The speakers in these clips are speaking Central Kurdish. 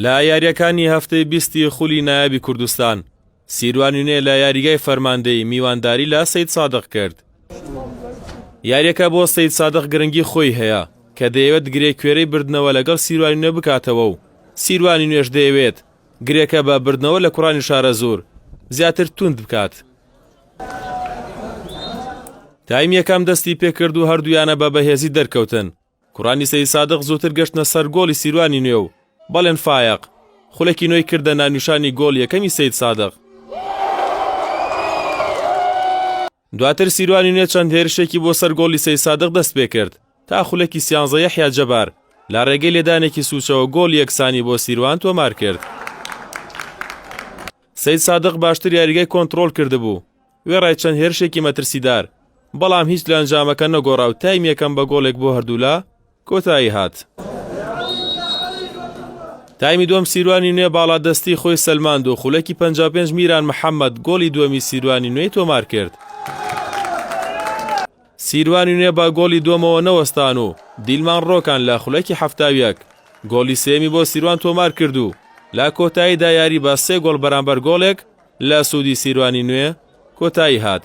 لا یاریەکانی هەفتەی 20 خولی نایابی کوردستان سیروانی نوێ لە یاریگای فەرماندەی میوانداری لە سەید سادق کرد. یاریەکە بۆ سەید سادق گرنگی خۆی هەیە کە دەیەوێت گرێکوێرەی بردنەوە لەگەڵ سیروانی نوێ بکاتەوە و سیروانی نوێش دەیەوێت گرێکە بە بردنەوە لە کوڕانی شارە زۆر زیاتر توند بکات. تایم یەکەم دەستی پێکرد و هەردوویانە بە بەهێزی دەرکەوتن. کوڕانی سەید سادق زووتر گەشتنە سەر گۆڵی سیروانی نوێ و بەڵێن فایق خولێکی نوێی کردە نانیشانی گۆڵ یەکەمی سەید سادق. دواتر سیروانی نوێ چەند هێرشێکی بۆ سەر گۆڵی سەید سادق دەست پێ کرد تا خولێکی 13 یەحیا جەبار لە ڕێگەی لێدانێکی سوچەوە گۆڵ یەکسانی بۆ سیروان تۆمار کرد. سەید سادق باشتر یاریگای کۆنتڕۆڵ کردبوو وێڕای چەند هێرشێکی مەترسیدار بەڵام هیچ لە ئەنجامەکە نەگۆڕا و تایم یەکەم بە گۆڵێک بۆ هەردوولا کۆتایی هات. تایمی دوم سیروانی نوێ باڵا دەستی خۆی سەلماند و خولێکی 55 میران محەممەد گۆڵی دووەمی سیروانی نوێی تۆمار کرد. سیروانی نوێ با گۆڵی دووەمەوە نەوەستان و دیلمان ڕۆکان لە خولێکی 71 گۆڵی سێمی بۆ سیروان تۆمار کرد و لە کۆتاییدا یاری بە 3 گۆڵ بەرامبەر گۆڵێک لە سوودی سیروانی نوێ کۆتایی هات.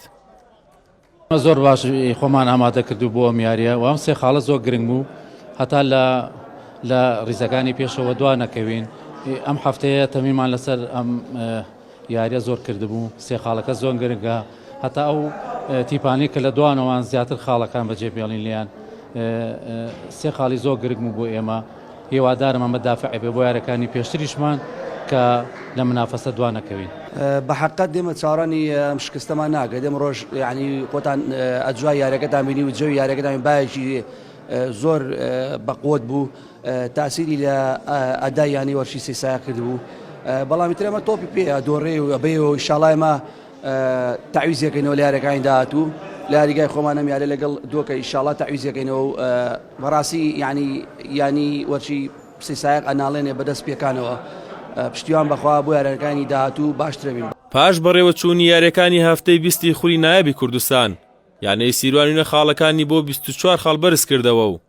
زۆر باش خۆمان ئامادە کردو بۆ ئەم یاریە و ئەم سێ خاڵە زۆر گرنگ بوو هەتا لە ڕیزەکانی پێشەوە دوا نەکەوین. ئەم هەفتەیە تەمیمان لەسەر ئەم یاریە زۆر کردبوو. سێ خاڵەکە زۆر گرنگە هەتا ئەو تیپانی کە لە دوانەوەوان زیاتر خاڵەکان بەجێبێڵین لیان. سێ خاڵی زۆر گرنگ بوو بۆ ئێمە. هێوادارم ئەمە دافعی بێ بۆ یارەکانی پێشتریشمان کە لە منافەسە دوا نەکەوین. بەحقیقت دێمە چاڕانی شکستەمان ناکرێت. دێمە ڕۆژ یعنی خۆتان ئەجوای یاریەکەتان بینی و جەوی یاریەکەتان بایەکی زۆر بەقوت بوو تاسیری لە ئەدای ینی وەرشی سێسایا کردبوو. بەڵامی تر ئەمە تۆپی پێ دۆڕێ و ئەبێ و ئینشاڵڵا ئێمە تەعویزەکەینەوە لە یاریەکانی داهاتوو لە یاریگای خۆمانە یارێ لەگەڵ دۆکە ئینشاڵڵا تەعویزەکەینەوە و بەڕاستی ینی وەرچی سێسایەک ئەناڵێنێ بەدەست پێکانەوە پشتیوان بەخوا بۆ یاریەکانی داهاتوو باشترە بین. پاش بەڕێوە چوونی یاریەکانی هەفتەی 20 خولی نایابی کوردستان یانەی سیروانی نوێ خاڵەکانی بۆ 24 خاڵ بەرز کردەوە و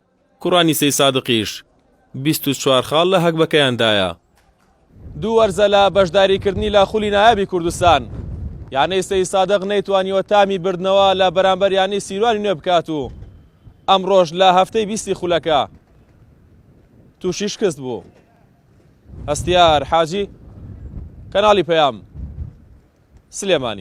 کوڕانی سەید سادقیش 24 خاڵ لە هەکبەکەیاندایە. دوو وەرزە لە بەشداریکردنی لە خولی نایابی کوردستان یانەی سەید سادق نەیتوانیوە تامی بردنەوە لە بەرامبەر یانەی سیروانی نوێ بکات و ئەمڕۆژ لە هەفتەی 20 خولەکە تووشی شکست بوو. هەستیار حاجی کەناڵی پەیام سلێمانی.